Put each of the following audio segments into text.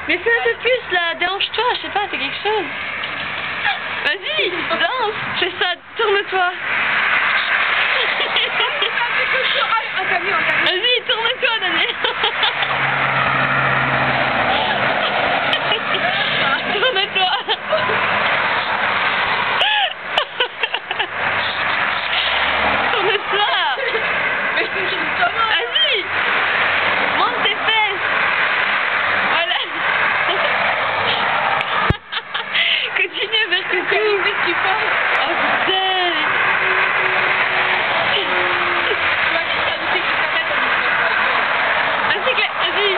Mais fais un peu plus là, déhanche-toi, je sais pas, fais quelque chose. Vas-y, danse, fais ça, tourne-toi. Vas-y, tourne-toi, Daniel. Tourne-toi. Tourne-toi. Vas-y. Monte tes fesses. Voilà. Continue à faire coucou. Oh putain. Vas-y, vas-y.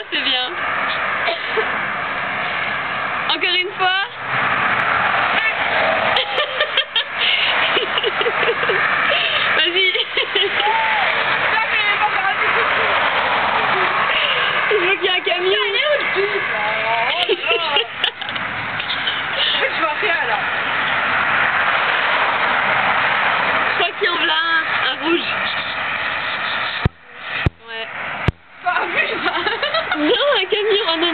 C'est bien. Encore une fois. Vas-y. Je vois qu'il y a un camion. Je vois rien là. Je crois qu'il y en a un rouge. Ouais. Pas vu. Non, un camion. Oh non,